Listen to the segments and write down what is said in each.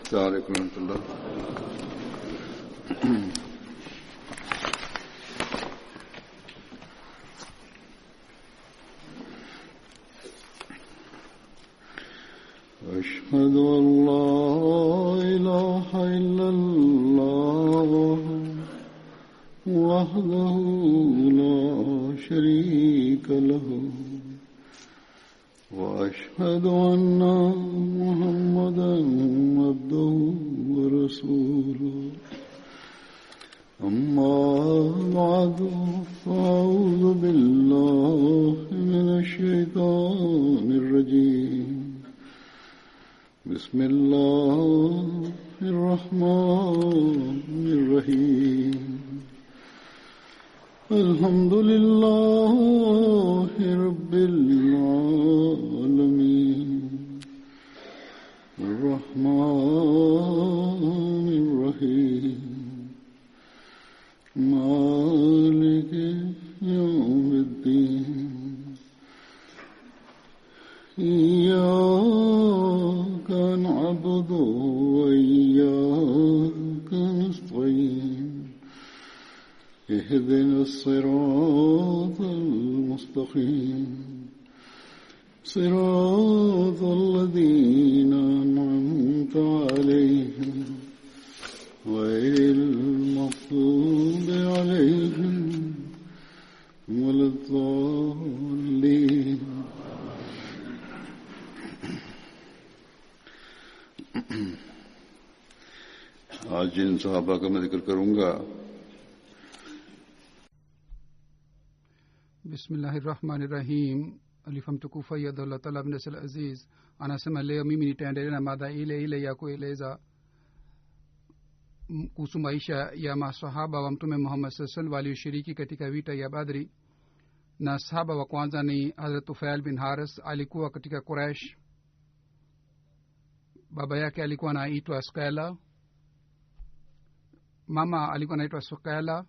السلام عليكم ورحمة الله. أشهد أن لا إله إلا الله وحده لا شريك له وأشهد أن محمدا عبده ورسوله أما بعد فأعوذ بالله من الشيطان الرجيم بسم الله الرحمن الرحيم الحمد لله رب العالمين الرحمن الرحيم مالك يوم الدين إياك نعبد وإياك نستعين اهدنا الصراط المستقيم صراط الذين أنعمت عليهم غير المغضوب عليهم ولا الضالين. आज जिन सहाबा का मैं जिक्र करूंगा, Bismillahirrahmanirrahim. Alifa mtukufu Ayyadullah Ta'ala bin Nasir Aziz anasema leo mimi nitaendelea na mada ile ile ya kueleza kuhusu maisha ya masahaba wa Mtume Muhammad sallallahu alaihi wasallam walioshiriki katika vita ya Badri. Na sahaba wa kwanza ni Hazrat Tufail bin Haris, alikuwa katika Quraysh. Baba yake alikuwa anaitwa Sukaila, mama alikuwa anaitwa Sukaila.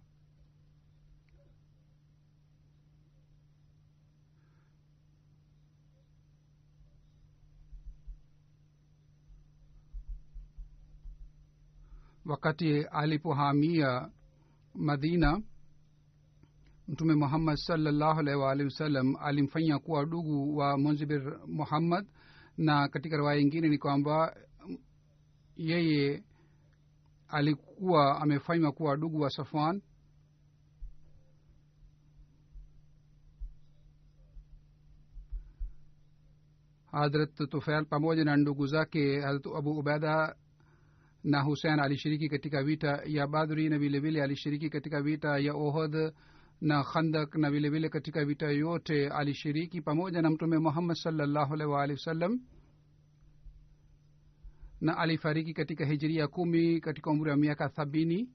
Wakati alipohamia Madina, Mtume Muhammad sallallahu alaihi wasallam alimfanya kuwa ndugu wa Munzibir Muhammad, na katika riwaya nyingine ni kwamba yeye alikuwa amefanywa kuwa ndugu wa Safwan. Hazrat Tufail pamoja na ndugu zake Hazrat Abu Ubaida na Hussein alishiriki katika vita ya Badri, na vile vile alishiriki katika vita ya Uhud na Khandak, na vile vile katika vita yote alishiriki pamoja na Mtume Muhammad sallallahu alaihi wasallam, na alifariki katika Hijria 10 katika umri wa miaka 70.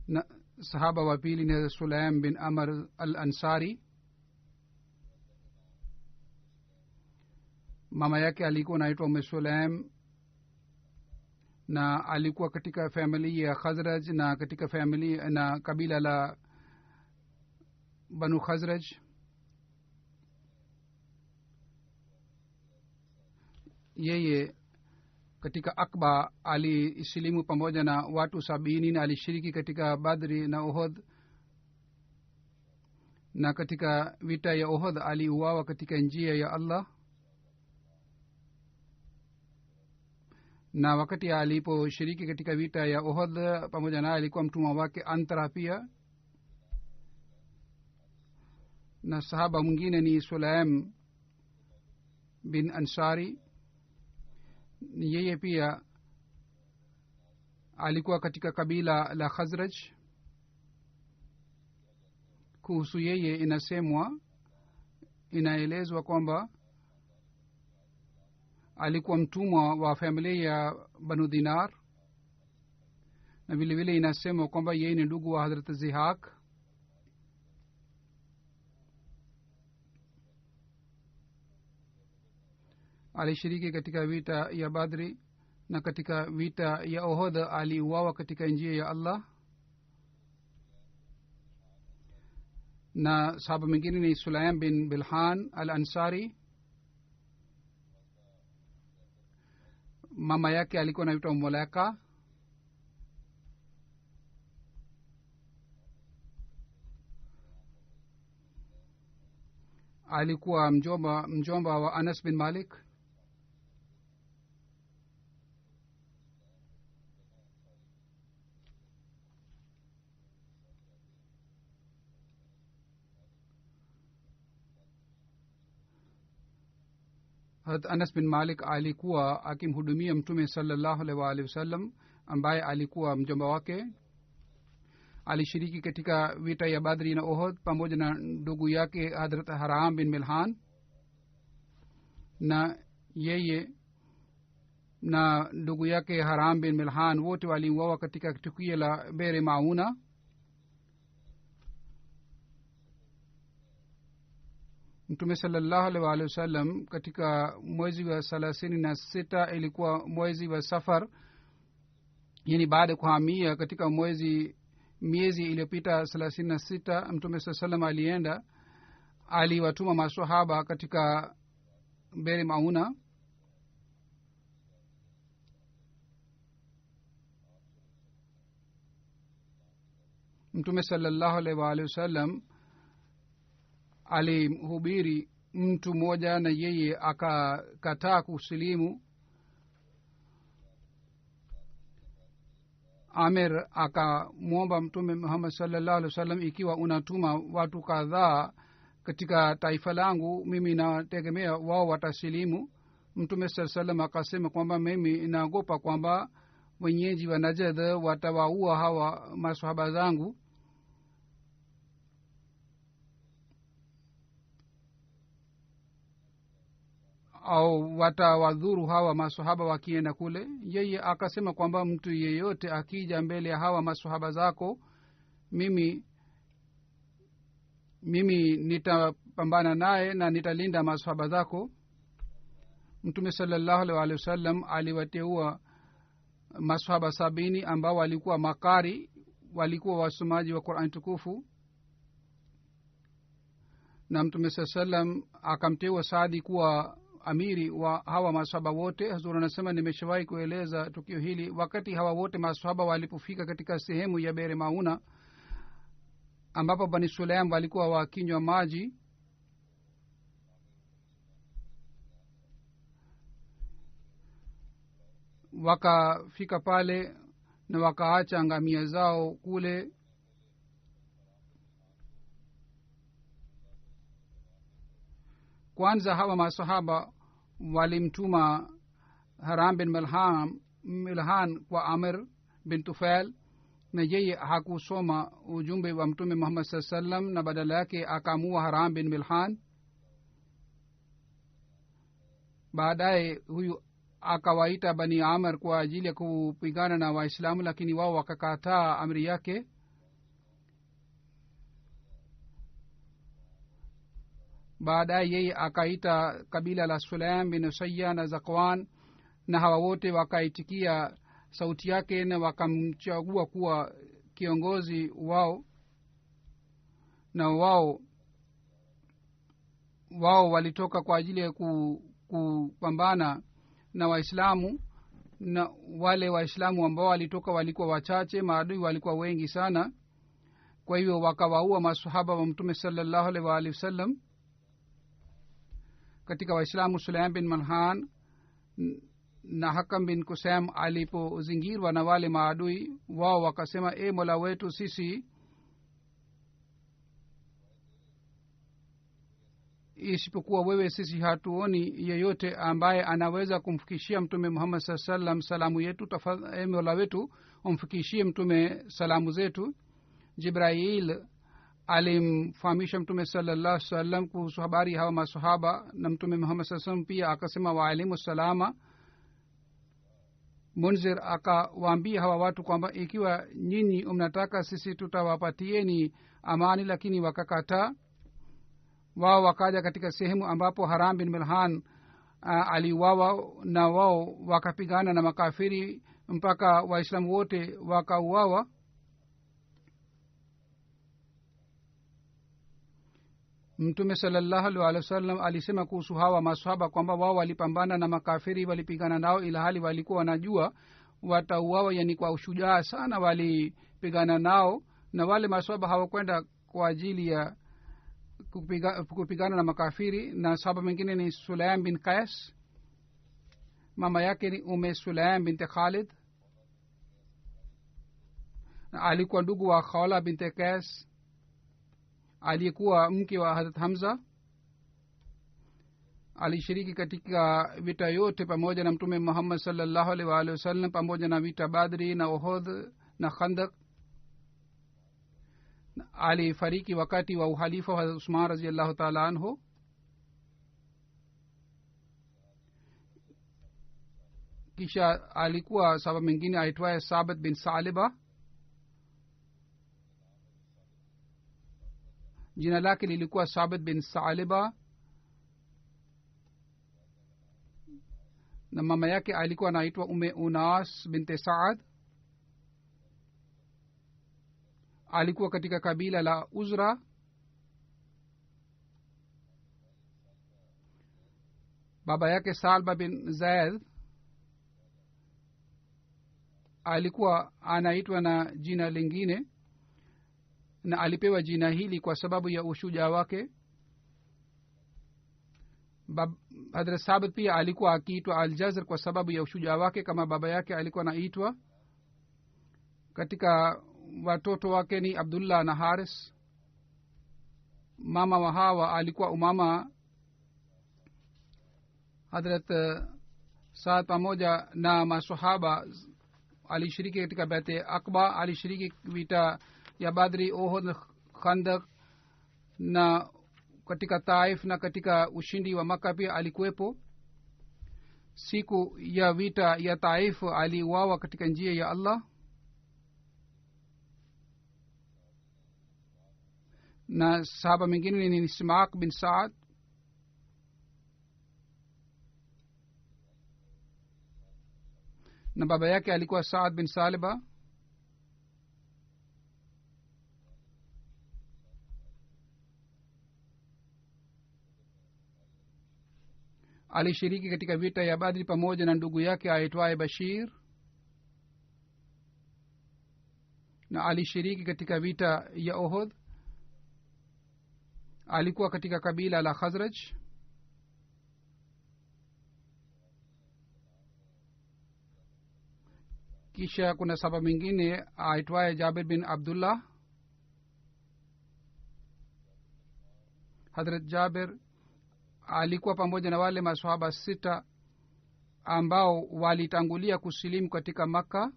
Na sahaba wa pili ni Sulaim bin Amr al-Ansari. Mama yake alikuwa anaitwa Umm Sulaim, na alikuwa katika familia ya Khazraj na katika familia na kabila la Banu Khazraj. Yeye katika Akba alisilimu pamoja na watu 70, na alishiriki katika Badri na Uhud, na katika vita ya Uhud aliuawa katika njia ya Allah. Na wakati aliposhiriki katika vita ya Uhud pamoja naye alikuwa mtumwa wake Antara pia. Na sahaba mwingine ni Sulaim bin Ansari, yeye pia alikuwa katika kabila la Khazraj. Kuhusu yeye inaelezwa kwamba alikuwa mtumwa wa familia ya Banu Dinar, na vile vile inasema kwamba yeye ni ndugu wa Hazrat Zihak. Alishiriki katika vita ya Badri, na katika vita ya Uhud aliuawa katika njia ya Allah. na sahaba mwingine ni Sulaim bin Bilhan al Ansari. mama yake alikuwa anaitwa Moleka. alikuwa mjomba wa Anas bin Malik. Anas bin Malik alikuwa akimhudumia mtume sallallahu alaihi wa alihi wasallam ambaye alikuwa mjomba wake. Alishiriki katika vita ya Badri na Uhud pamoja na ndugu yake Hadrat Haram bin Milhan, na yeye na ndugu yake Haram bin Milhan wote waliuawa katika tukio la Bere Mauna. Mtume sallallahu alaihi wa sallam katika mwezi wa 36 ilikuwa mwezi wa Safar, yani baada ya kuhamia katika miezi iliyopita 36, Mtume sallallahu alienda, aliwatuma maswahaba katika Bere Mauna. Mtume sallallahu alaihi wa sallam alimhubiri mtu mmoja na yeye akakataa kusilimu. Amir akamwomba Mtume Muhammad sallallahu alaihi wasallam, ikiwa unatuma watu kadhaa katika taifa langu, mimi nategemea wao watasilimu. Mtume sallallahu alaihi wasallam akasema kwamba mimi naogopa kwamba wenyeji wa Najd watawaua hawa maswahaba zangu au watawadhuru hawa maswahaba wakienda kule. Yeye akasema kwamba mtu yeyote akija mbele ya hawa maswahaba zako, mimi nitapambana naye na nitalinda maswahaba zako. Mtume sallallahu alaihi wasallam aliwateua maswahaba 70 ambao walikuwa makari, walikuwa wasomaji wa Qur'an tukufu, na Mtume sallallahu alaihi wasallam akamteua Saadi kuwa amiri wa hawa maswahaba wote. Hazur anasema, nimeshawahi kueleza tukio hili. Wakati hawa wote maswahaba walipofika katika sehemu ya Bere Mauna ambapo Bani Sulaim walikuwa wakinywa maji, wakafika pale na wakaacha ngamia zao kule. Kwanza hawa masahaba walimtuma Haram bin Milhan kwa Amr bin Tufail, na yeye hakusoma ujumbe wa Mtume Muhammad sallallahu alaihi wasallam, na badala yake akamua Haram bin Milhan. Baadaye huyu akawaita Bani Amr kwa ajili ya kupigana na Waislamu, lakini wao wakakataa amri yake. Baadaye yeye akaita kabila la Sulaim bin Usayya na Zakwan, na hawa wote wakaitikia sauti yake na wakamchagua kuwa kiongozi wao, na wao walitoka kwa ajili ya kupambana na Waislamu, na wale Waislamu ambao walitoka walikuwa wachache, maadui walikuwa wengi sana. Kwa hivyo wakawaua maswahaba wa Mtume sallallahu alaihi wasallam. Katika Waislamu, Sulaim bin Milhan na Hakam bin Kusam alipozingirwa na wale maadui, wao wakasema, Mola wetu, sisi isipokuwa wewe, sisi hatuoni yeyote ambaye anaweza kumfikishia Mtume Muhammad sallallahu alaihi wasallam salamu yetu. Tafadhali Mola wetu, umfikishie mtume salamu zetu. Jibrail alimfahamisha Mtume sallallahu alaihi wasallam kuhusu habari hawa masahaba, na Mtume Muhammad sallallahu alaihi wasallam pia akasema, wa alimu salama. Munzir akawaambia hawa watu kwamba ikiwa nyinyi mnataka, sisi tutawapatieni amani, lakini wakakataa. Wao wakaja katika sehemu ambapo Haram bin Milhan aliuawa, na wao wakapigana na makafiri mpaka Waislamu wote wakauawa. mtume sallallahu alaihi wasallam alisema kuhusu hawa maswahaba kwamba wao walipambana na makafiri, walipigana nao ila hali walikuwa wanajua watauawa, yani kwa ushujaa sana walipigana nao. Na wale maswahaba hawakwenda kwa ajili ya kupigana na makafiri. Na sahaba mwingine ni Sulaim bin Qais, mama yake ni Umme Sulaim binti Khalid, na alikuwa ndugu wa Khawla binti Qais aliyekuwa mke wa Hazrat Hamza. Alishiriki katika vita yote pamoja na mtume Muhammad sallallahu alaihi wa alihi wasallam, pamoja na vita Badri na Uhud na Khandak. Alifariki wakati wa uhalifa wa Uthman radhiyallahu ta'ala anhu. Kisha alikuwa sahaba mwingine aitwaye Sabit bin Saliba, jina lake lilikuwa Sabit bin Saliba, na mama yake alikuwa anaitwa Umme Unas binti Saad. alikuwa katika kabila la Uzra. baba yake Salba bin Zaid alikuwa anaitwa na jina lingine, na alipewa jina hili kwa sababu ya ushujaa wake. Hadrat Sabit pia alikuwa akiitwa Al-Jazr kwa sababu ya ushujaa wake kama baba yake alikuwa anaitwa. Katika watoto wake ni Abdullah na Haris. mama wa hawa alikuwa Umama. Hadrat Saad pamoja na masahaba alishiriki katika Bai'at Aqaba, alishiriki vita ya Badri, Uhud, Khandak, na katika Taif na katika ushindi wa Makkah pia alikuwepo. siku ya vita ya Taif aliuawa katika njia ya Allah. na sahaba mwingine ni Ismaaq bin Saad. na baba yake alikuwa Saad bin Saliba. alishiriki katika vita ya Badri pamoja na ndugu yake aitwaye Bashir, na alishiriki katika vita ya Uhud. alikuwa katika kabila la Khazraj. kisha kuna sahaba mwingine aitwaye Jabir bin Abdullah. Hadrat Jabir alikuwa pamoja na wale maswahaba 6 ambao walitangulia kusilimu katika Makka.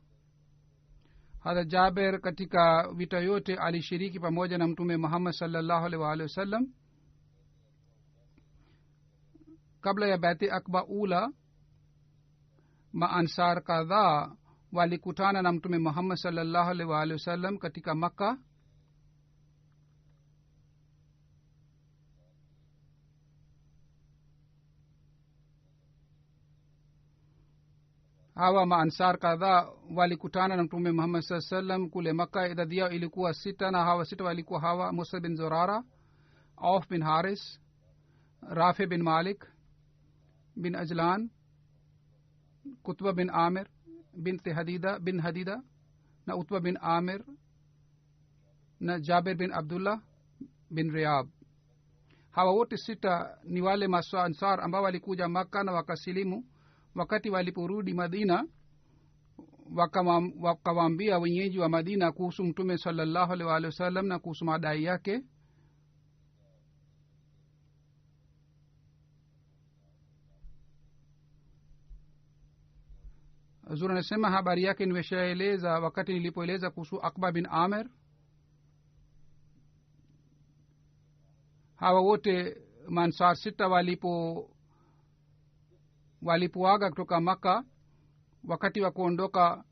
Hadrat Jabir katika vita yote alishiriki pamoja na mtume Muhammad sallallahu alaihi wa alihi wasallam. kabla ya Bai'at Aqaba ula, maansar kadhaa walikutana na mtume Muhammad sallallahu alaihi wa alihi wasallam katika Makka. hawa maansar kadhaa walikutana na mtume Muhammad sallallahu alaihi wasallam kule Makka. idadi yao ilikuwa 6, na hawa 6 walikuwa hawa: Musa bin Zurara, Auf bin Haris, Rafi bin Malik bin Ajlan, Kutba bin Amir bin Hadida na Utba bin Amir na Jabir bin Abdullah bin Riyab. hawa wote 6 ni wale maansar ambao walikuja Makka na wakasilimu. wakati waliporudi Madina, wakawaambia wenyeji wa Madina kuhusu mtume sallallahu alaihi wasallam na kuhusu madai yake. Zura anasema habari yake nimeshaeleza wakati nilipoeleza kuhusu Aqba bin Amir. hawa wote mansar 6 walipoaga kutoka Makka, wakati wa kuondoka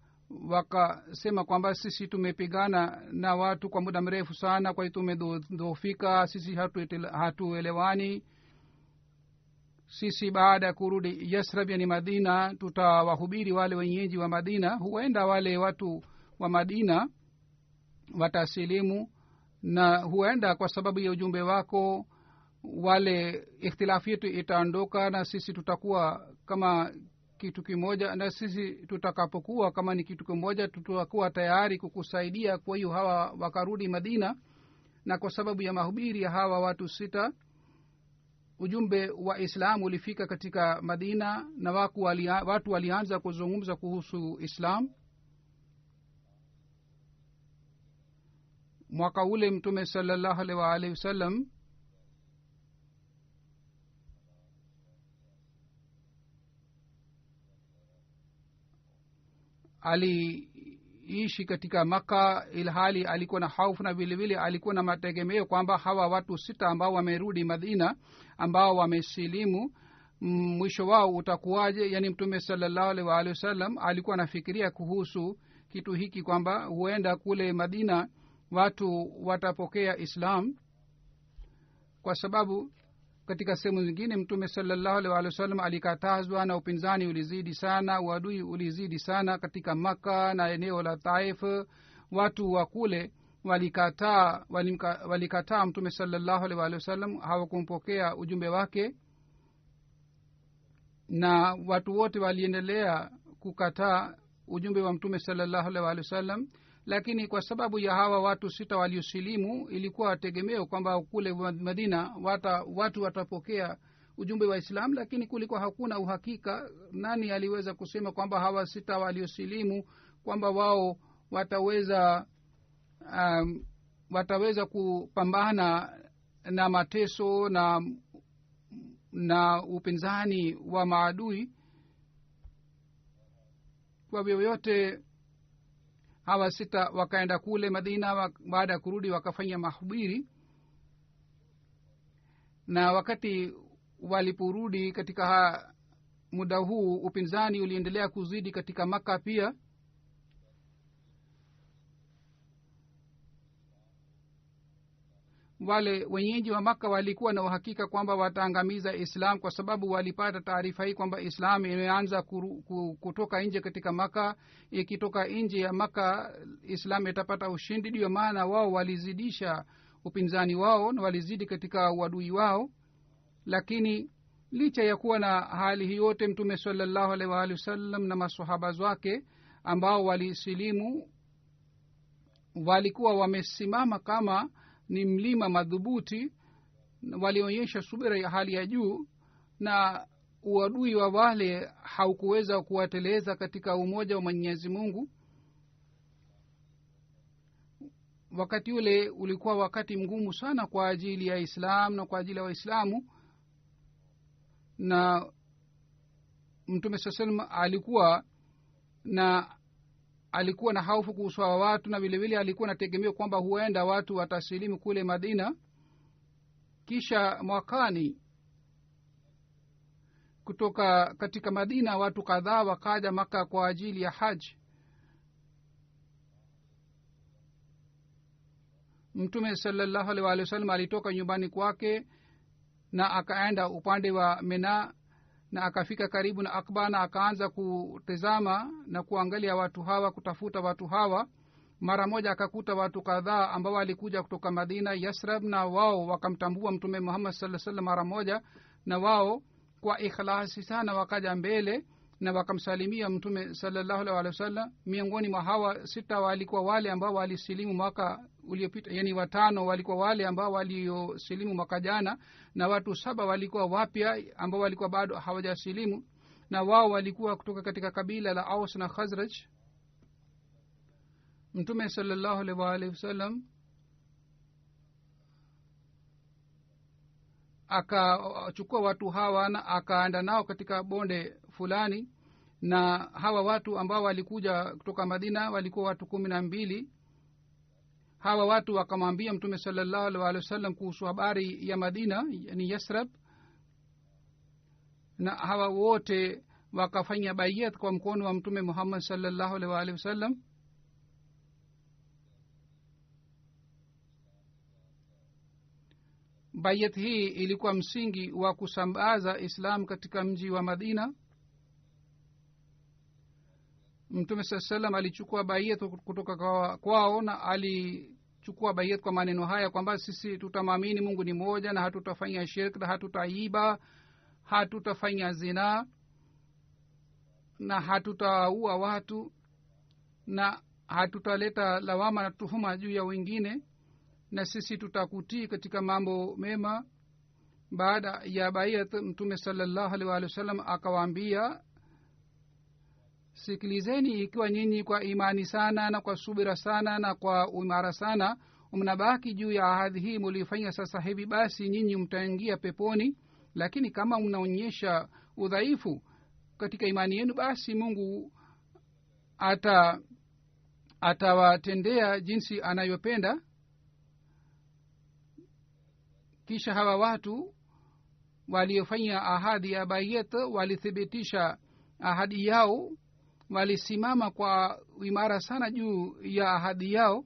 wakasema kwamba sisi tumepigana na watu kwa muda mrefu sana, kwa hiyo tumedhoofika, sisi hatuelewani. sisi baada ya kurudi Yasrib, yani Madina, tutawahubiri wale wenyeji wa Madina. huenda wale watu wa Madina watasilimu, na huenda kwa sababu ya ujumbe wako wale ikhtilafu yetu itaondoka na sisi tutakuwa kama kitu kimoja, na sisi tutakapokuwa kama ni kitu kimoja tutakuwa tayari kukusaidia. Kwa hiyo hawa wakarudi Madina, na kwa sababu ya mahubiri ya hawa watu 6 ujumbe wa Islam ulifika katika Madina, na watu walianza kuzungumza kuhusu Islam. Mwaka ule Mtume sallallahu alaihi wasallam aliishi katika Maka, ilhali alikuwa na hofu na vile vile alikuwa na mategemeo kwamba hawa watu 6 ambao wamerudi Madina, ambao wamesilimu, mwisho wao utakuwaje. Yani Mtume sallallahu alaihi wasallam alikuwa anafikiria kuhusu kitu hiki kwamba huenda kule Madina watu watapokea Islam, kwa sababu katika sehemu zingine Mtume sallallahu alaihi wasallam alikatazwa na upinzani ulizidi sana, uadui ulizidi sana katika Maka na eneo la Taif. Watu wa kule walikataa Mtume sallallahu alaihi wasallam, hawakumpokea ujumbe wake, na watu wote waliendelea kukataa ujumbe wa Mtume sallallahu alaihi wasallam. Lakini kwa sababu ya hawa watu 6 waliosilimu, ilikuwa tegemeo kwamba kule Madina watu watapokea ujumbe wa Islam, lakini kulikuwa hakuna uhakika. Nani aliweza kusema kwamba hawa 6 waliosilimu kwamba wao wataweza kupambana na mateso na upinzani wa maadui? Kwa vyovyote hawa 6 wakaenda kule Madina. Baada ya kurudi wakafanya mahubiri, na wakati waliporudi katika muda huu upinzani uliendelea kuzidi katika Maka pia. Wale wenyeji wa Maka walikuwa na uhakika kwamba wataangamiza Islam, kwa sababu walipata taarifa hii kwamba Islam imeanza kutoka nje katika Maka. Ikitoka nje ya Maka Islam itapata ushindi. Ndio maana wao walizidisha upinzani wao na walizidi katika uadui wao. Lakini licha ya kuwa na hali hii yote, Mtume sallallahu alaihi wasallam na maswahaba wake ambao walisilimu walikuwa wamesimama kama ni mlima madhubuti, walionyesha subira ya hali ya juu, na uadui wa wale haukuweza kuwateleza katika umoja wa Mwenyezi Mungu. Wakati ule ulikuwa wakati mgumu sana kwa ajili ya Islam na kwa ajili ya Waislamu, na Mtume sallallahu alikuwa na hofu kuhusu watu, na vile vile alikuwa anategemea kwamba huenda watu watasilimu kule Madina. Kisha mwakani kutoka katika Madina watu kadhaa wakaja Maka kwa ajili ya haji. Mtume sallallahu alaihi wasallam alitoka nyumbani kwake na akaenda upande wa Mina, na akafika karibu na Aqaba, na akaanza kutazama na kuangalia watu hawa, kutafuta watu hawa. Mara moja akakuta watu kadhaa ambao walikuja kutoka Madina Yasrib, na wao wakamtambua Mtume Muhammad sallallahu alaihi wasallam mara moja, na wao kwa ikhlasi sana wakaja mbele na wakamsalimia Mtume sallallahu alaihi wasallam. Miongoni mwa hawa 6 walikuwa wale ambao walisilimu mwaka uliopita, yani 5 walikuwa wale ambao waliosilimu mwaka jana, na watu 7 walikuwa wapya ambao walikuwa bado hawajasilimu, na wao walikuwa kutoka katika kabila la Aus na Khazraj. Mtume sallallahu alaihi wasallam akachukua watu hawa na akaenda nao katika bonde fulani, na hawa watu ambao walikuja kutoka Madina walikuwa watu 12. Hawa watu wakamwambia Mtume sallallahu alaihi wasallam kuhusu habari ya Madina, yani Yasrib, na hawa wote wakafanya bayat kwa mkono wa Mtume Muhammad sallallahu alaihi wasallam. Bayat hii ilikuwa msingi wa kusambaza Islam katika mji wa Madina. Mtume sallallahu alichukua bayat kutoka kwao, na alichukua wakachukua bayat kwa maneno haya kwamba sisi tutamwamini mungu ni moja na hatutafanya shirk na hatutaiba, hatutafanya zinaa na hatutaua watu na hatutaleta lawama na tuhuma juu ya wengine, na sisi tutakutii katika mambo mema. Baada ya bayat mtume sallallahu alaihi wasallam akawaambia, sikilizeni, ikiwa nyinyi kwa imani sana na kwa subira sana na kwa uimara sana mnabaki juu ya ahadi hii mulifanya sasa hivi, basi nyinyi mtaingia peponi. Lakini kama mnaonyesha udhaifu katika imani yenu, basi mungu atawatendea jinsi anayopenda. Kisha hawa watu waliofanya ahadi ya bayat walithibitisha ahadi yao, walisimama kwa imara sana juu ya ahadi yao.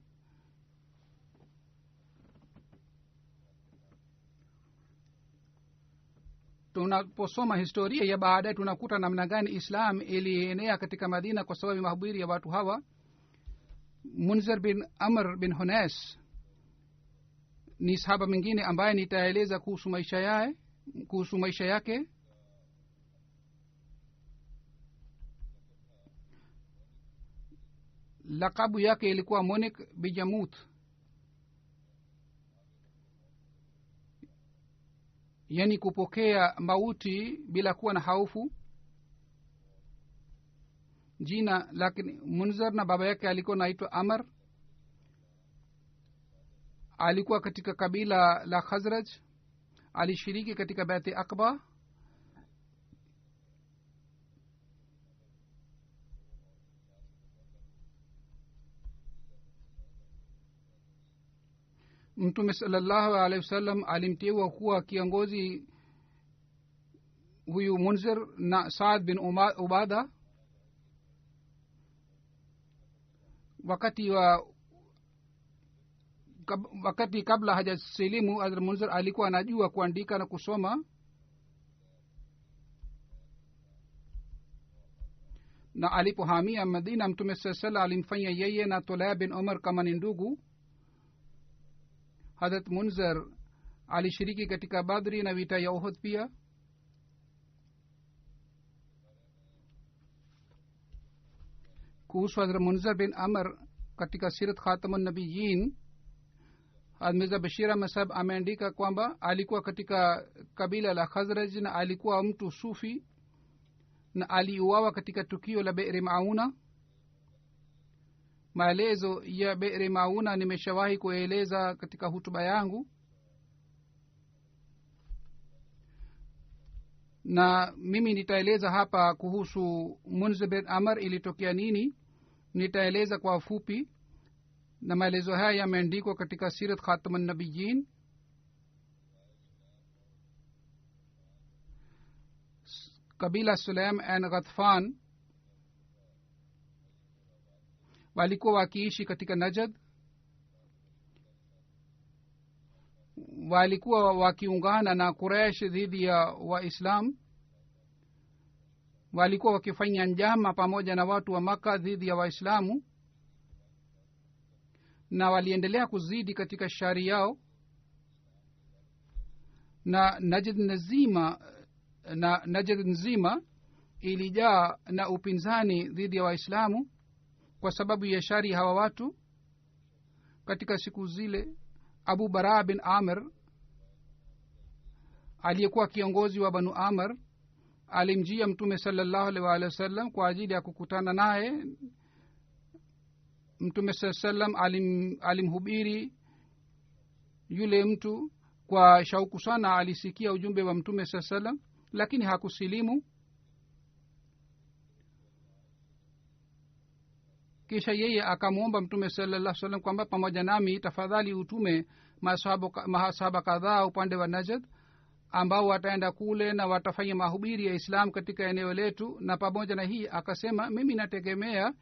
Tunaposoma historia ya baadaye tunakuta namna gani islam ilienea katika Madina kwa sababu mahubiri ya watu hawa. Munzir bin Amr bin Hunas ni sahaba mwingine ambaye nitaeleza kuhusu maisha yake. Lakabu yake ilikuwa Monik Bijamut, yani kupokea mauti bila kuwa na haufu. Jina lakini Munzir, na baba yake alikuwa naitwa Amr. Alikuwa katika kabila la Khazraj, alishiriki katika Bai'at Aqaba. Mtume sallallahu alaihi wasallam alimteua kuwa kiongozi huyu Munzir na Saad bin Ubada. wakati kabla hajasilimu Hazrat Munzir alikuwa anajua kuandika na kusoma, na alipohamia Madina Mtume sallallahu alimfanya yeye na Tulab bin Umar kama ni ndugu. Hazrat Munzir alishiriki katika Badri na vita ya Uhud pia. kuhusu Hazrat Munzir bin Amr katika Sirat Khatamun Nabiyyin, Mirza Bashir Ahmad Sahab ameandika kwamba alikuwa katika kabila la Khazraj na alikuwa mtu sufi na aliuawa katika tukio la Be'er Mauna. Maelezo ya Be'er Mauna nimeshawahi kueleza katika hutuba yangu, na mimi nitaeleza hapa kuhusu Munzir bin Amr ilitokea nini. Nitaeleza kwa fupi, na maelezo haya yameandikwa katika Sirat Khatamun Nabiyyin. Kabila Sulaim and Ghatfan walikuwa wakiishi katika Najd. Walikuwa wakiungana na Quraysh dhidi ya Waislam. Walikuwa wakifanya njama pamoja na watu wa Maka dhidi ya Waislamu, na waliendelea kuzidi katika shari yao, na Najd nzima ilijaa na upinzani dhidi ya Waislamu kwa sababu ya shari hawa watu. Katika siku zile Abu Bara bin Amr aliyekuwa kiongozi wa Banu Amr alimjia Mtume sallallahu alaihi wasallam kwa ajili ya kukutana naye. Mtume sallallahu alimhubiri yule mtu kwa shauku sana. Alisikia ujumbe wa Mtume sallallahu, lakini hakusilimu. Kisha yeye akamwomba Mtume sallallahu alaihi wasallam kwamba pamoja nami tafadhali utume masahaba kadhaa upande wa Najd ambao wataenda kule na watafanya mahubiri ya Islam katika eneo letu. Na pamoja na hii akasema, mimi nategemea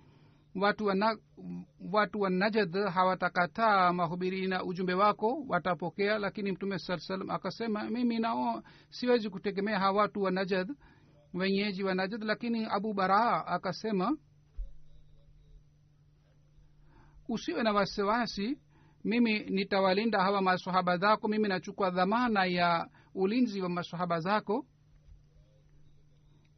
watu wa Najd hawatakataa mahubiri na ujumbe wako, watapokea. Lakini Mtume sallallahu alaihi wasallam akasema, mimi siwezi kutegemea hawa watu wa Najd, wenyeji wa Najd. Lakini Abu Bara akasema, usiwe na wasiwasi, mimi nitawalinda hawa masahaba zako, mimi nachukua dhamana ya ulinzi wa masahaba zako.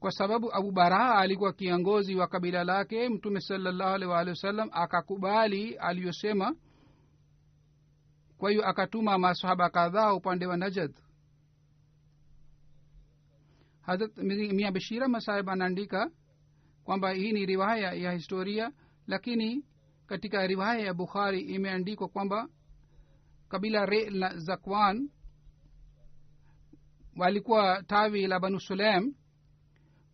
kwa sababu abu baraa alikuwa kiongozi wa kabila lake. mtume sallallahu alaihi wa alihi wasallam akakubali aliyosema. kwa hiyo akatuma masahaba kadhaa upande wa najd. Hazrat mia bashira masahib anaandika kwamba hii ni riwaya ya historia, lakini katika riwaya ya bukhari imeandikwa kwamba kabila na zakwan walikuwa tawi la banu sulaim.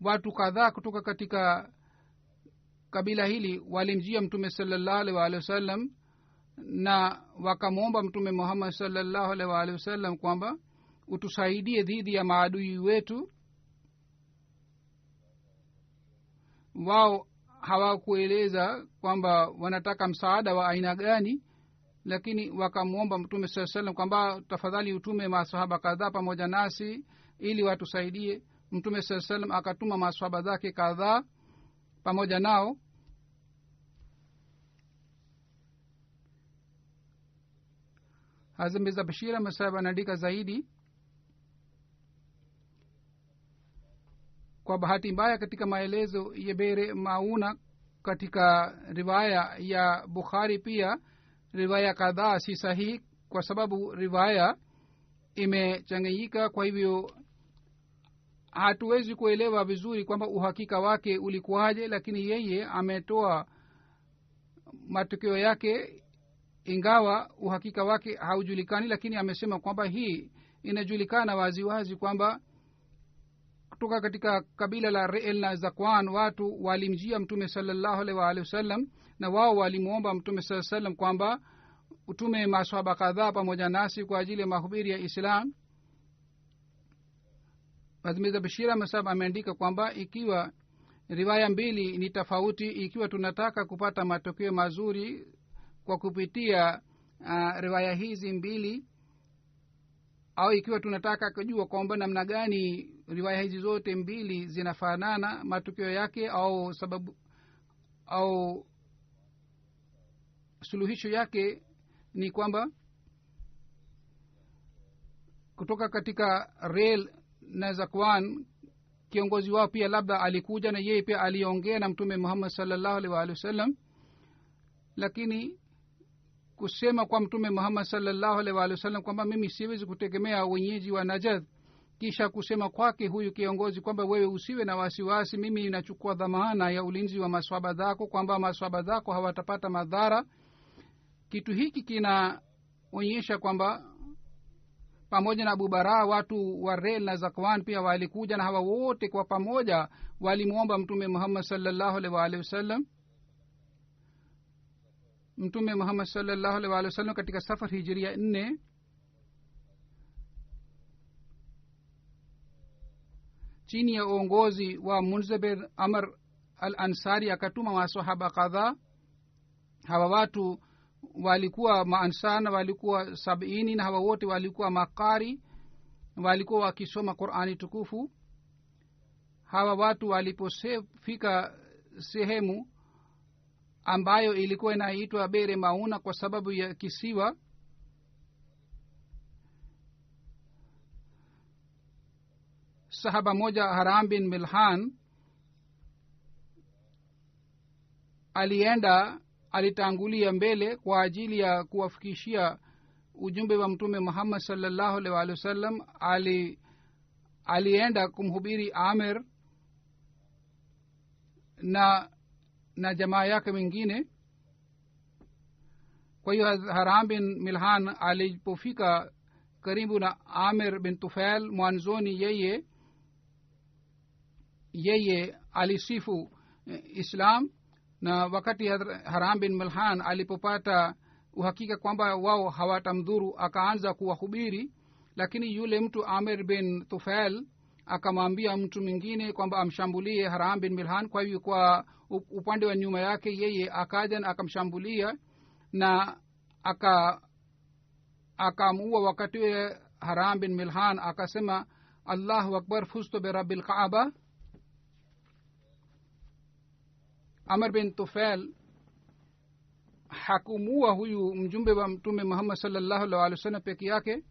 watu kadhaa kutoka katika kabila hili walimjia mtume sallallahu alaihi wa alihi wasallam na wakamwomba mtume muhammad sallallahu alaihi wa alihi wasallam kwamba utusaidie dhidi ya maadui wetu. wao hawakueleza kwamba wanataka msaada wa aina gani, lakini wakamwomba mtume saa salam kwamba tafadhali utume masahaba kadhaa pamoja nasi ili watusaidie. mtume saa salam akatuma masahaba zake kadhaa pamoja nao. hazrat mirza bashir masahib anaandika zaidi, kwa bahati mbaya katika maelezo ya bere mauna katika riwaya ya bukhari pia riwaya kadhaa si sahihi, kwa sababu riwaya imechanganyika. kwa hivyo hatuwezi kuelewa vizuri kwamba uhakika wake ulikuwaje, lakini yeye ametoa matokeo yake ingawa uhakika wake haujulikani, lakini amesema kwamba hii inajulikana waziwazi kwamba kutoka katika kabila la reel na zakwan watu walimjia mtume sallallahu alaihi wa alihi wasallam na wao walimwomba mtume sallallahu alaihi wasallam kwamba utume maswahaba kadhaa pamoja nasi kwa ajili ya mahubiri ya islam. Hazrat bashira masab ameandika kwamba ikiwa riwaya mbili ni tofauti, ikiwa tunataka kupata matokeo mazuri kwa kupitia riwaya hizi mbili, au ikiwa tunataka kujua kwamba namna gani riwaya hizi zote mbili zinafanana matokeo yake au sababu au suluhisho yake, ni kwamba kutoka katika rel na zakwan kiongozi wao pia labda alikuja na yeye pia aliongea na mtume muhammad sallallahu alaihi wa alihi wasallam, lakini kusema kwa mtume muhammad sallallahu alaihi wa alihi wasallam kwamba mimi siwezi kutegemea wenyeji wa najd, kisha kusema kwake huyu kiongozi kwamba wewe usiwe na wasiwasi, mimi ninachukua dhamana ya ulinzi wa maswahaba zako, kwamba maswahaba zako hawatapata madhara. kitu hiki kinaonyesha kwamba pamoja na abu baraa watu wa rel na zakwan pia walikuja, na hawa wote kwa pamoja walimwomba mtume muhammad sallallahu alaihi wa alihi wasallam. mtume muhammad sallallahu alaihi wa alihi wasallam katika safar hijiria 4 chini ya uongozi wa munzabir amr al ansari akatuma masahaba kadhaa. hawa watu walikuwa maansana, walikuwa 70 na hawa wote walikuwa makari, walikuwa wakisoma qurani tukufu. hawa watu walipofika sehemu ambayo ilikuwa inaitwa bere mauna kwa sababu ya kisiwa, sahaba moja haram bin milhan alitangulia mbele kwa ajili ya kuwafikishia ujumbe wa mtume muhammad sallallahu alaihi wa alihi wasallam. alienda kumhubiri amir na jamaa yake wengine. kwa hiyo haram bin milhan alipofika karibu na amir bin tufail, mwanzoni yeye alisifu islam, na wakati haram bin milhan alipopata uhakika kwamba wao hawatamdhuru akaanza kuwahubiri, lakini yule mtu amir bin tufail akamwambia mtu mwingine kwamba amshambulie haram bin milhan. kwa hivyo kwa upande wa nyuma yake yeye akaja na akamshambulia na akamuua. wakati haram bin milhan akasema allahu akbar fustu birabbil kaaba. amr bin tufail hakumuua huyu mjumbe wa mtume muhammad sallallahu alaihi wasallam peke yake,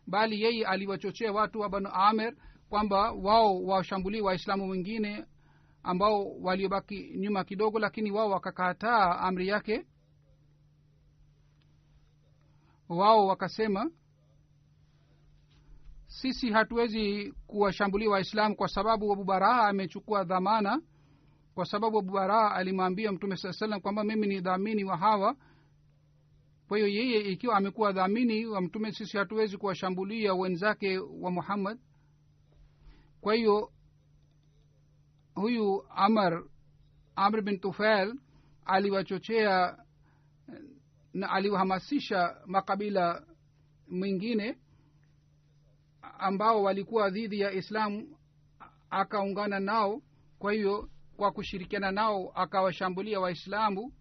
bali yeye aliwachochea watu wa banu amir kwamba wao washambulie waislamu wengine ambao waliobaki nyuma kidogo, lakini wao wakakataa amri yake. wao wakasema sisi hatuwezi kuwashambulia waislamu kwa sababu abu baraa amechukua dhamana, kwa sababu abu baraa alimwambia mtume saa salam kwamba mimi ni dhamini wa hawa. kwa hiyo yeye ikiwa amekuwa dhamini wa mtume, sisi hatuwezi kuwashambulia wenzake wa muhammad. kwa hiyo huyu amr bin tufail aliwachochea na aliwahamasisha makabila mwingine ambao walikuwa dhidi ya islamu, akaungana nao. kwa hiyo kwa kushirikiana nao akawashambulia waislamu.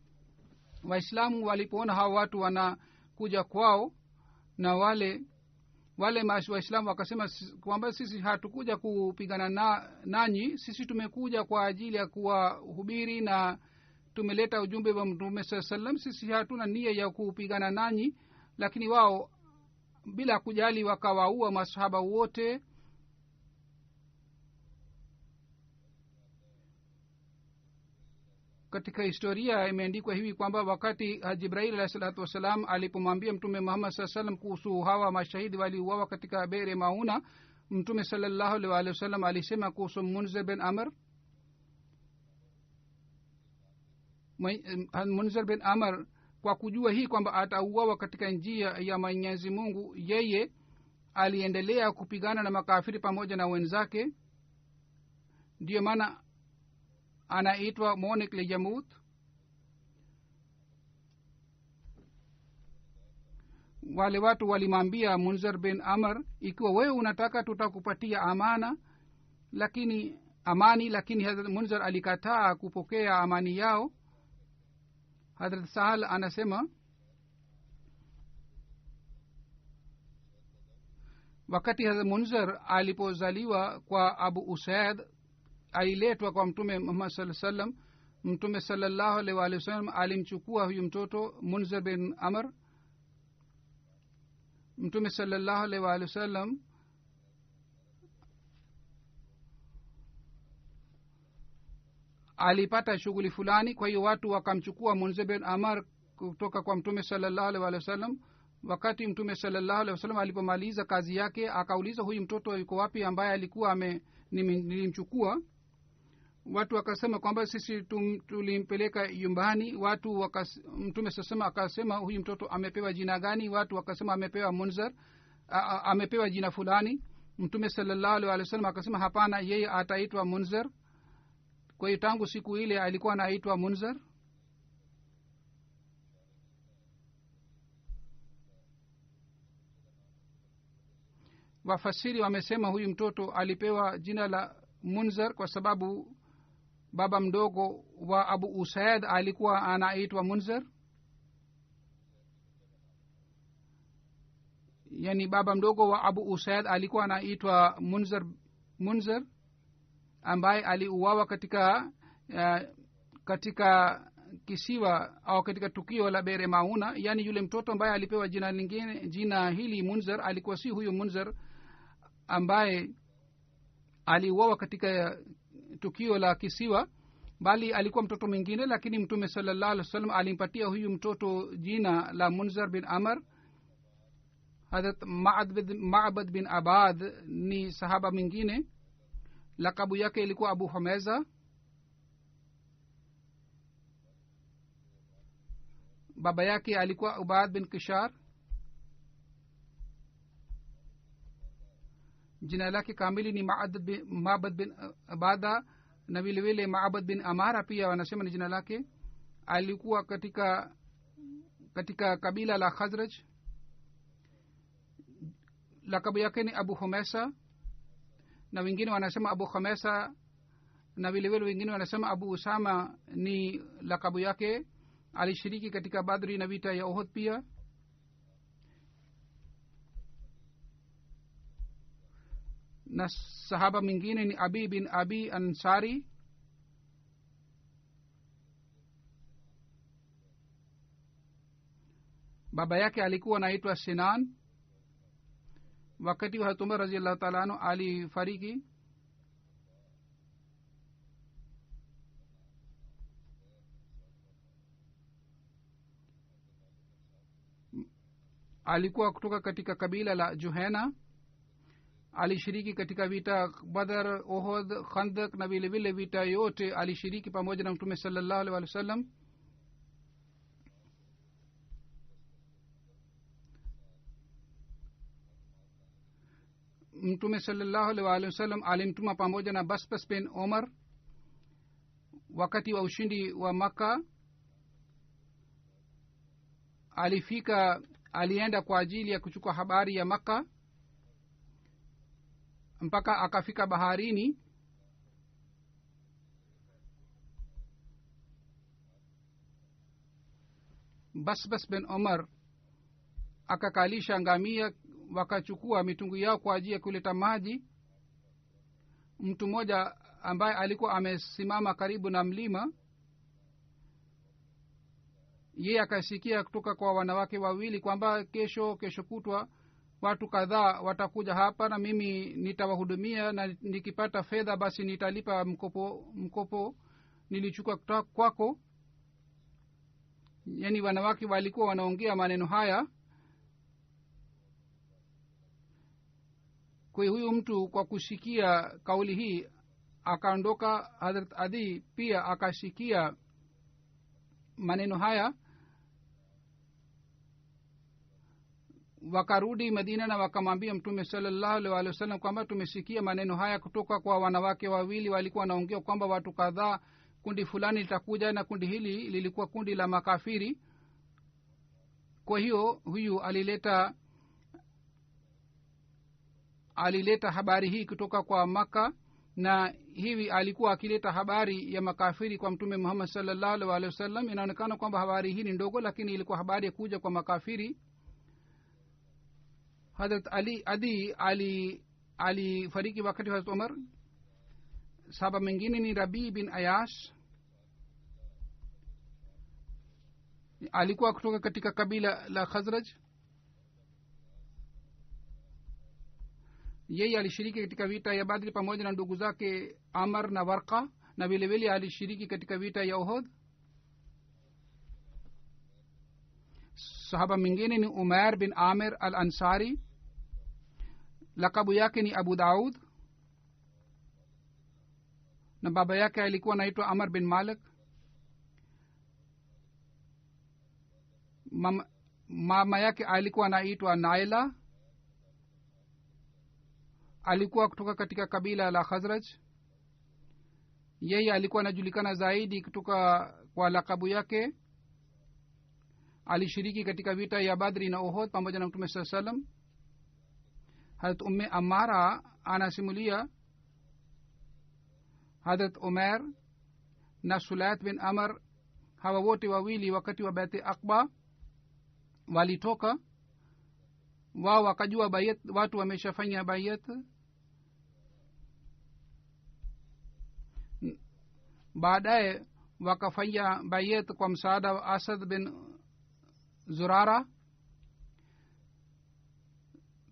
Walipoona hawa watu wanakuja kwao, na wale waislamu wakasema kwamba sisi hatukuja kupigana nanyi, sisi tumekuja kwa ajili ya kuwahubiri na tumeleta ujumbe wa mtume saa salam, sisi hatuna nia ya kupigana nanyi. lakini wao bila kujali wakawaua masahaba wote. katika historia imeandikwa hivi kwamba wakati jibrail alayhi salatu wassalam alipomwambia mtume muhammad saa salam kuhusu hawa mashahidi waliuawa katika bere mauna, mtume sallallahu alaihi wasallam alisema kuhusu munzir bin amr, munzir bin amr kwa kujua hii kwamba atauawa katika njia ya mwenyezi mungu, yeye aliendelea kupigana na makafiri pamoja na wenzake. ndiyo maana anaitwa monik lejamut. wale watu walimwambia munzir bin amr, ikiwa wewe unataka tutakupatia amani, lakini Hazrat munzir alikataa kupokea amani yao. Hazrat sahal anasema wakati Hazrat munzir alipozaliwa kwa abu usaid, aliletwa kwa mtume muhammad sallallahu alaihi wasallam. mtume sallallahu alaihi wasallam alimchukua huyu mtoto munzir bin amr. mtume sallallahu alaihi wasallam alipata shughuli fulani, kwa hiyo watu wakamchukua munzir bin amr kutoka kwa mtume sallallahu alaihi wasallam. wakati mtume sallallahu alaihi wasallam alipomaliza kazi yake, akauliza huyu mtoto yuko wapi ambaye alikuwa nilimchukua. watu wakasema kwamba sisi tulimpeleka yumbani. mtume sasema akasema huyu mtoto amepewa jina gani? watu wakasema amepewa munzir, amepewa jina fulani. mtume sallallahu alaihi wasallam akasema hapana, yeye ataitwa munzir. kwa hiyo tangu siku ile alikuwa anaitwa munzir. wafasiri wamesema huyu mtoto alipewa jina la munzir kwa sababu baba mdogo wa abu usaid alikuwa anaitwa munzir. yani baba mdogo wa abu usaid alikuwa anaitwa munzir ambaye aliuawa katika kisiwa au katika tukio la bere mauna. yani yule mtoto ambaye alipewa jina lingine, jina hili munzir, alikuwa si huyu munzir ambaye aliuawa katika tukio la kisiwa, bali alikuwa mtoto mwingine. lakini mtume sallallahu alaihi wasallam alimpatia huyu mtoto jina la munzir bin amr. Hazrat ma'bad bin abad ni sahaba mwingine, lakabu yake ilikuwa abu humeza. baba yake alikuwa ubad bin kishar. jina lake kamili ni ma'bad bin abada, na vile vile ma'bad bin amara pia wanasema ni jina lake. alikuwa katika kabila la khazraj. lakabu yake ni abu humesa, na wengine wanasema abu humesa, na vile vile wengine wanasema abu usama ni lakabu yake. alishiriki katika badri na vita ya uhud pia. na sahaba mwingine ni abi bin abi ansari. baba yake alikuwa anaitwa sinan. wakati wa Hazrat Umar radhiallahu ta'ala anhu alifariki, alikuwa kutoka katika kabila la Juhena. alishiriki katika vita Badr, Uhud, Khandak na vile vile vita yote alishiriki pamoja na Mtume sallallahu alaihi wasallam. Mtume sallallahu alaihi wasallam alimtuma pamoja na Basbas bin Omar wakati wa ushindi wa Makka. Alienda kwa ajili ya kuchukua habari ya Makka mpaka akafika baharini. Basbas bin Omar akakalisha ngamia, wakachukua mitungi yao kwa ajili ya kuleta maji. mtu mmoja ambaye alikuwa amesimama karibu na mlima, yeye akasikia kutoka kwa wanawake wawili kwamba kesho kutwa watu kadhaa watakuja hapa na mimi nitawahudumia, na nikipata fedha basi nitalipa mkopo nilichukua kutoka kwako. Yani wanawake walikuwa wanaongea maneno haya. Kwa huyu mtu kwa kusikia kauli hii akaondoka. Hazrat Adi pia akasikia maneno haya, wakarudi Madina na wakamwambia Mtume sallallahu alaihi wasallam kwamba tumesikia maneno haya kutoka kwa wanawake wawili, walikuwa wanaongea kwamba watu kadhaa, kundi fulani litakuja, na kundi hili lilikuwa kundi la makafiri. Kwa hiyo huyu alileta habari hii kutoka kwa Maka, na hivi alikuwa akileta habari ya makafiri kwa Mtume Muhammad sallallahu alaihi wasallam. Inaonekana kwamba habari hii ni ndogo, lakini ilikuwa habari ya kuja kwa makafiri. Hazrat Adi alifariki wakati wa Hazrat Umar. Sahaba mwingine ni Rabi bin Ayash, alikuwa kutoka katika kabila la Khazraj. yeye alishiriki katika vita ya Badri pamoja na ndugu zake Amr na Warqa, na vile vile alishiriki katika vita ya Uhud. Sahaba mwingine ni Umair bin Amir al Ansari, lakabu yake ni Abu Daud, na baba yake alikuwa anaitwa Amr bin Malik. Mama yake alikuwa anaitwa Naila, alikuwa kutoka katika kabila la Khazraj. yeye alikuwa anajulikana zaidi kutoka kwa lakabu yake. alishiriki katika vita ya Badri na Uhud pamoja na Mtume sallallahu alaihi wasallam. Hazrat Umme Amara anasimulia Hazrat Umair na Sulayt bin Amr, hawa wote wawili wakati wa Bai'at Aqba walitoka, wao wakajua bayat, watu wameshafanya bayat. Baadaye wakafanya bayat kwa msaada wa Asad bin Zurara.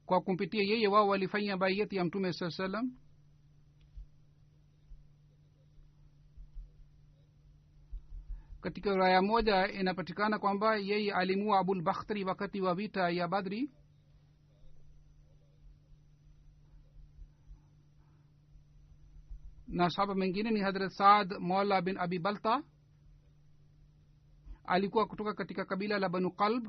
Kwa kumpitia yeye wao walifanya bayat ya Mtume sallallahu alaihi wasallam. Katika riwaya moja inapatikana kwamba yeye alimua Abul Bakhtari wakati wa vita ya Badri. Na sahaba mwingine ni Hazrat Saad Maula bin Abi Balta, alikuwa kutoka katika kabila la Banu Qalb.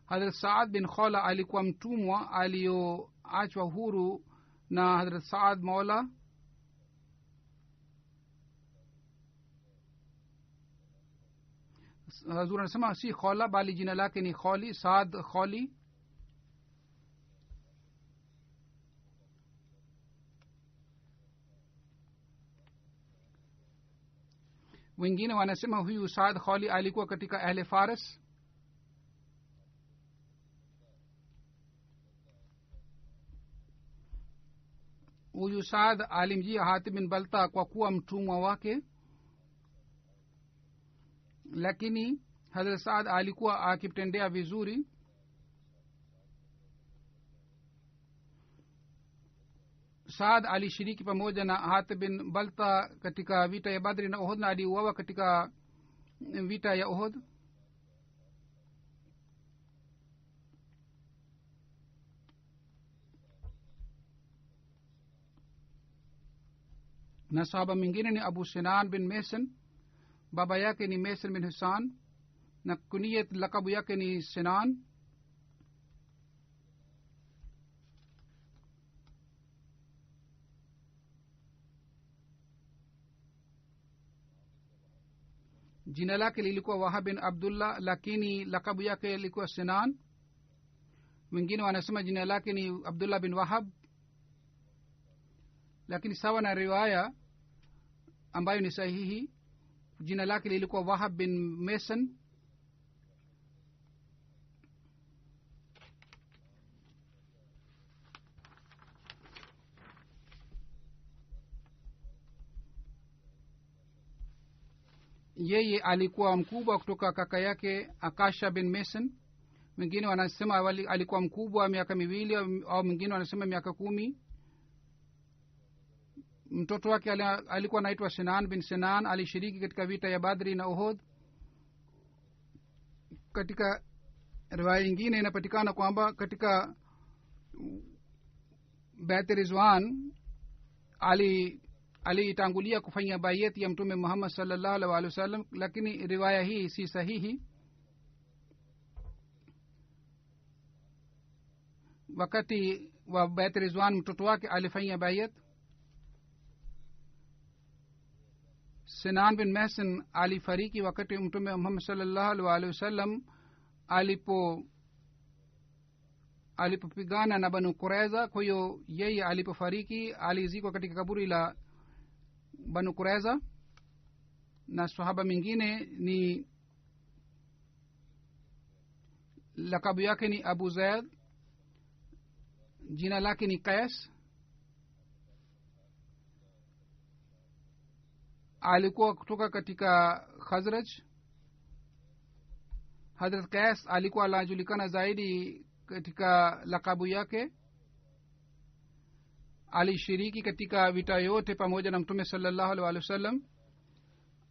Hazrat Saad bin Khola alikuwa mtumwa alioachwa huru na Hazrat Saad Maula. Hazur anasema si Khola bali jina lake ni Kholi, Saad Kholi. Wengine wanasema huyu Saad Kholi alikuwa katika Ahle Faris. Huyu Saad alimjia Hatib bin Balta kwa kuwa mtumwa wake. lakini hazrat saad alikuwa akimtendea vizuri. saad alishiriki pamoja na hatib bin balta katika vita ya badri na uhud na aliuawa katika vita ya uhud. na sahaba mwingine ni abu sinan bin mesan, baba yake ni mesan bin husan na kuniyat lakabu yake ni sinan. jina lake lilikuwa wahab bin abdullah, lakini lakabu yake ilikuwa sinan. wengine wanasema jina lake ni abdullah bin wahab, lakini sawa na riwaya ambayo ni sahihi jina lake lilikuwa wahab bin mason. yeye alikuwa mkubwa kutoka kaka yake akasha bin mason. wengine wanasema alikuwa mkubwa miaka miwili au mwingine wanasema miaka 10. mtoto wake alikuwa anaitwa sinan bin sinan. alishiriki katika vita ya badri na uhud. katika riwaya nyingine inapatikana kwamba katika bait rizwan alitangulia kufanya bayeti ya mtume muhammad sallallahu alaihi wasallam, lakini riwaya hii si sahihi. wakati wa bait rizwan mtoto wake alifanya bayet. sinan bin mason alifariki wakati mtume muhammad sallallahu alaihi wasallam alipopigana na banu quraiza. kwa hiyo yeye alipofariki alizikwa katika kaburi la banu quraiza. na sahaba mingine ni lakabu yake ni abu zaid, jina lake ni qais. alikuwa kutoka katika khazraj. hadrat qais alikuwa anajulikana zaidi katika lakabu yake. alishiriki katika vita yote pamoja na mtume sallallahu alaihi wasallam.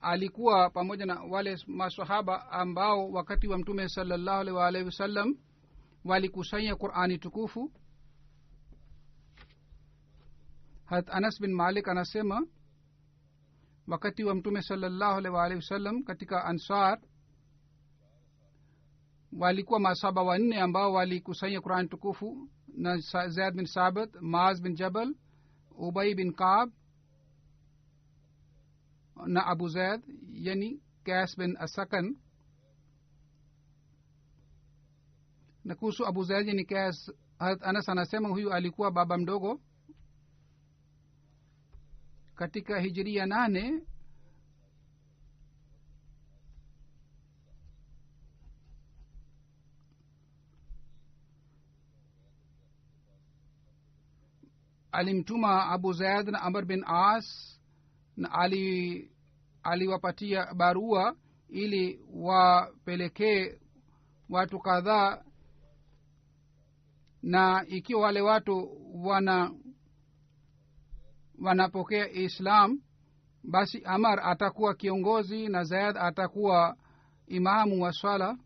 alikuwa pamoja na wale maswahaba ambao wakati wa mtume sallallahu alaihi wasallam walikusanya qurani tukufu. hat anas bin malik anasema wakati wa mtume sallallahu alaihi wasallam katika ansar walikuwa masaba 4 ambao walikusanya qurani tukufu, na zaid bin sabit, maaz bin jabal, ubay bin kaab na abu zaid yani qais bin asakan. na kuhusu abu zaid yani qais, anas anasema huyu alikuwa baba mdogo. katika hijiria 8 alimtuma abu zaid na amr bin as, na aliwapatia barua ili wapelekee watu kadhaa, na ikiwa wale watu wanapokea islam basi amar atakuwa kiongozi na zaid atakuwa imamu wa swala.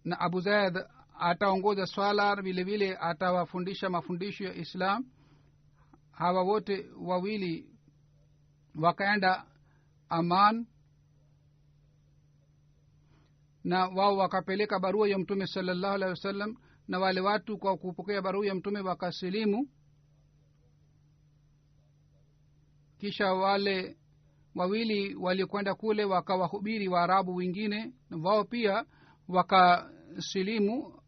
na abu zaid ataongoza swala, vile vile atawafundisha mafundisho ya islam. hawa wote wawili wakaenda aman, na wao wakapeleka barua ya mtume sallallahu alaihi wasallam, na wale watu kwa kupokea barua ya mtume wakasilimu. kisha wale wawili waliokwenda kule wakawahubiri waarabu wengine, na wao pia wakasilimu.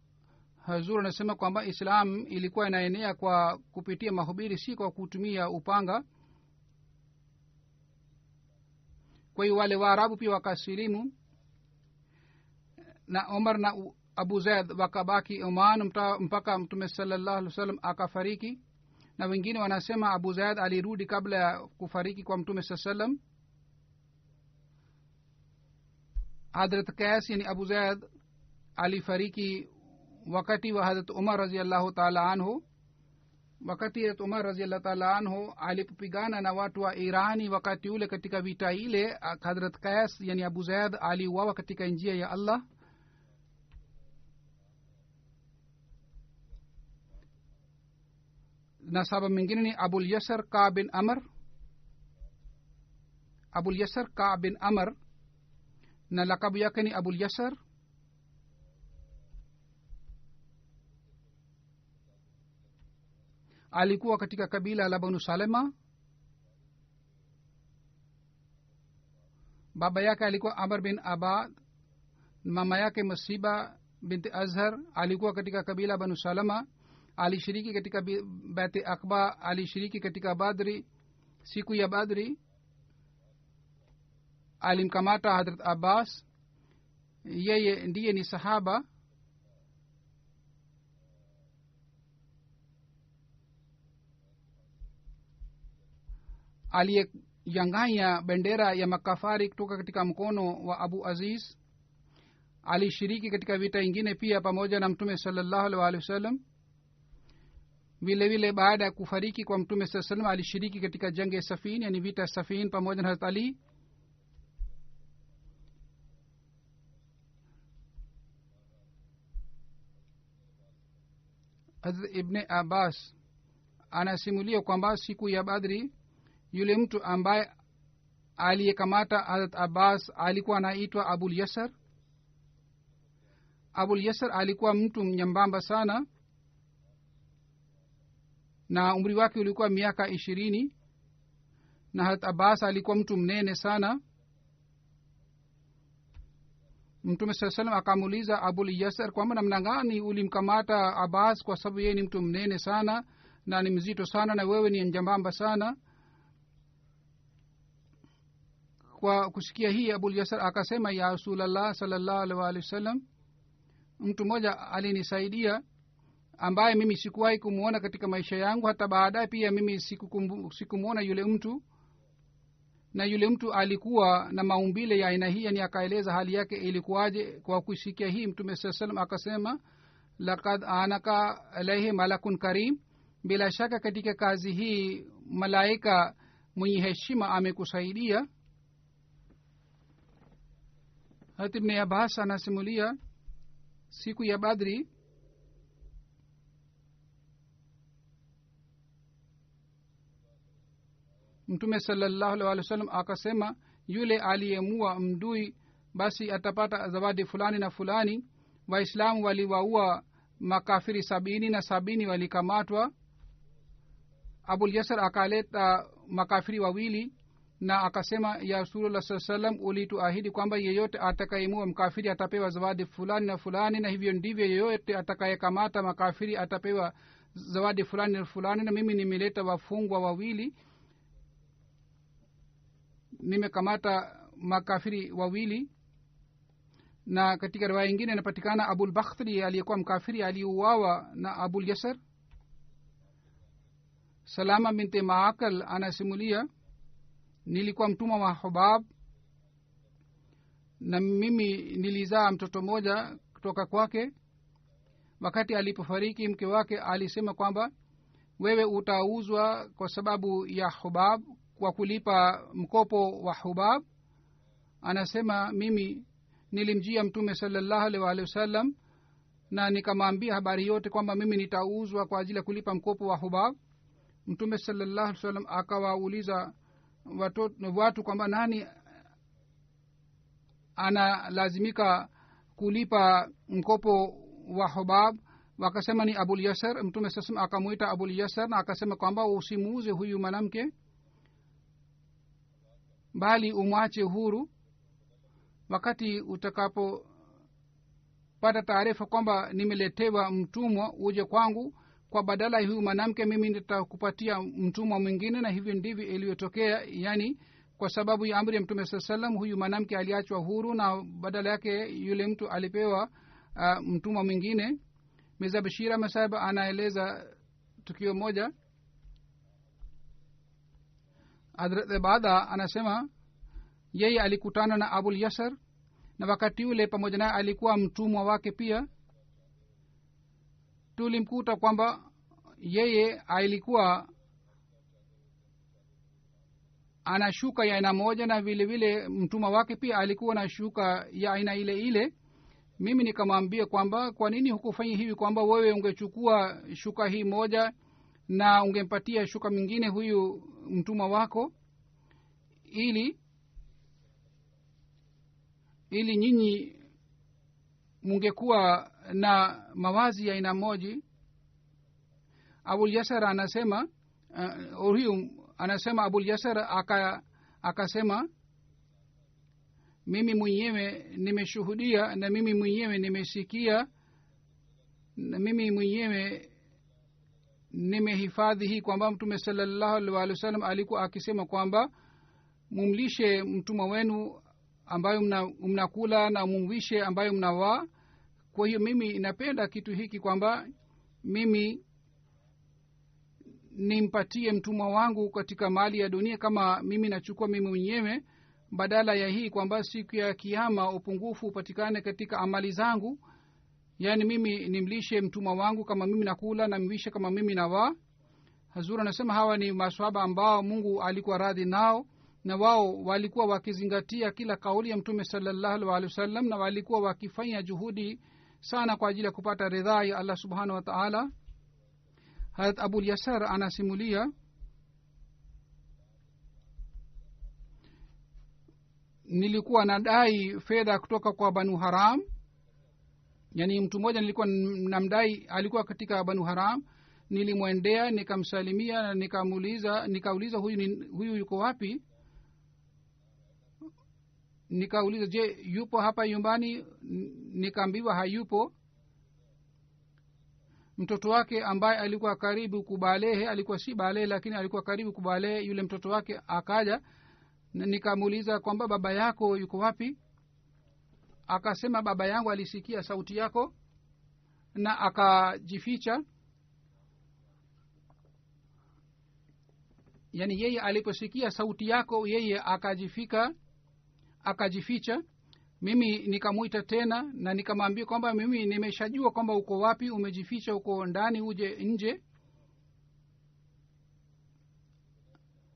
hazur anasema kwamba islam ilikuwa inaenea kwa kupitia mahubiri, si kwa kutumia upanga. kwa hiyo wale waarabu pia wakasilimu, na omar na abu zaid wakabaki oman mpaka mtume sallallahu alaihi wasallam akafariki. na wengine wanasema abu zaid alirudi kabla ya kufariki kwa mtume saa salam. hadrat qais yani abu zaid alifariki wakati wa hadrat umar raziallahu taala anhu. wakati hadrat umar raziallahu taala anhu alipopigana na watu wa irani wakati ule katika vita ile, hadrat qais yani abu zaid aliuawa katika njia ya allah. na sahaba mwingine ni abul yasar ka bin amr. abul yasar ka bin amr na lakabu yake ni abul yasar. alikuwa katika kabila la banu salema. baba yake alikuwa amr bin abad, mama yake masiba binti azhar. alikuwa katika kabila banu salama. alishiriki katika bati akba, alishiriki katika badri. siku ya badri alimkamata hadrat abbas, yeye ndiye ni sahaba. aliyeyanganya bendera ya makafari kutoka katika mkono wa abu aziz. alishiriki katika vita ingine pia pamoja na mtume sallallahu alaihi wasallam. vile vile baada ya kufariki kwa mtume saa salam alishiriki katika janga ya safin, yani vita ya safin pamoja na hazrat ali. hazrat ibn abbas anasimulia kwamba siku ya badri yule mtu ambaye aliyekamata hazrat abbas alikuwa anaitwa abul yasar. abul yasar alikuwa mtu mnyambamba sana na umri wake ulikuwa miaka 20, na hazrat abbas alikuwa mtu mnene sana. mtume saa salam akamuuliza abul yasar kwamba namna gani ulimkamata abbas, kwa sababu yeye ni mtu mnene sana na ni mzito sana na wewe ni njambamba sana. kwa kusikia hii abul yasar akasema, ya rasulallah sallallahu alaihi wasallam, mtu mmoja alinisaidia ambaye mimi sikuwahi kumuona katika maisha yangu, hata baadaye pia mimi sikumuona yule mtu, na yule mtu alikuwa na maumbile ya aina hii. Yani akaeleza hali yake ilikuwaje. kwa kusikia hii mtume saa salam akasema, laqad anaka alaihi malakun karim, bila shaka katika kazi hii malaika mwenye heshima amekusaidia. Hazrat ibn abbas anasimulia siku ya badri mtume sallallahu alaihi wasallam akasema, yule aliyemua mdui basi atapata zawadi fulani na fulani. waislamu waliwaua makafiri 70 na 70 walikamatwa. abul yasar akaleta makafiri wawili na akasema, ya rasulullah saa salam, ulituahidi kwamba yeyote atakayemua mkafiri atapewa zawadi fulani na fulani, na hivyo ndivyo yeyote atakayekamata makafiri atapewa zawadi fulani na fulani, na mimi nimeleta wafungwa wawili, nimekamata makafiri wawili. na katika riwaya nyingine inapatikana abul bakhtri aliyekuwa mkafiri aliuawa na abul yasar. salama binti maakal anasimulia, nilikuwa mtumwa wa hubab na mimi nilizaa mtoto mmoja kutoka kwake. wakati alipofariki mke wake alisema kwamba wewe utauzwa kwa sababu ya hubab, kwa kulipa mkopo wa hubab. anasema mimi nilimjia mtume sallallahu alaihi wasallam na nikamwambia habari yote kwamba mimi nitauzwa kwa ajili ya kulipa mkopo wa hubab. mtume sallallahu alaihi wasallam akawauliza watu kwamba nani analazimika kulipa mkopo wa hubab. wakasema ni abul yasar. mtume sasa akamuita abul yasar na akasema kwamba usimuuze huyu mwanamke, bali umwache huru. wakati utakapopata taarifa kwamba nimeletewa mtumwa uje kwangu, kwa badala ya huyu mwanamke mimi nitakupatia mtumwa mwingine. na hivyo ndivyo iliyotokea, yani kwa sababu ya amri ya mtume saa salam huyu mwanamke aliachwa huru na badala yake yule mtu alipewa mtumwa mwingine. mirza bashir ahmad sahib anaeleza tukio moja. Hazrat baada anasema yeye alikutana na abul yasar na wakati ule pamoja naye alikuwa mtumwa wake pia. Tulimkuta kwamba yeye alikuwa ana shuka ya aina moja na vile vile mtumwa wake pia alikuwa na shuka ya aina ile ile. Mimi nikamwambia kwamba kwa nini hukufanya hivi, kwamba wewe ungechukua shuka hii moja na ungempatia shuka mwingine huyu mtumwa wako, ili nyinyi mungekuwa na mawazi ya aina moja. Abul Yasar anasema huyu anasema Abul Yasar akasema mimi mwenyewe nimeshuhudia na mimi mwenyewe nimesikia na mimi mwenyewe nimehifadhi hii kwamba Mtume sallallahu alaihi wasallam alikuwa akisema kwamba mumlishe mtumwa wenu ambayo mnakula na mumvishe ambayo mnavaa. Kwa hiyo mimi napenda kitu hiki kwamba mimi nimpatie mtumwa wangu katika mali ya dunia kama mimi nachukua mimi mwenyewe, badala ya hii kwamba siku ya kiyama upungufu upatikane katika amali zangu. yaani mimi nimlishe mtumwa wangu kama mimi nakula na mvishe kama mimi navaa. Hazur anasema hawa ni maswahaba ambao Mungu alikuwa radhi nao, na wao walikuwa wakizingatia kila kauli ya Mtume sallallahu alaihi wasallam, na walikuwa wakifanya juhudi sana kwa ajili ya kupata ridhaa ya Allah subhanahu wa ta'ala. Hazrat Abul Yasar anasimulia nilikuwa nadai fedha kutoka kwa Banu Haram, yani mtu mmoja nilikuwa namdai, alikuwa katika Banu Haram. Nilimwendea nikamsalimia na nikauliza huyu yuko wapi. Nikauliza je yupo hapa nyumbani, nikaambiwa hayupo. Mtoto wake ambaye alikuwa karibu kubalehe, alikuwa si balehe lakini alikuwa karibu kubalehe, yule mtoto wake akaja na nikamuuliza kwamba baba yako yuko wapi. Akasema baba yangu alisikia sauti yako na akajificha. Yani yeye aliposikia sauti yako yeye akajificha. Mimi nikamuita tena na nikamwambia kwamba mimi nimeshajua kwamba uko wapi, umejificha uko ndani, uje nje.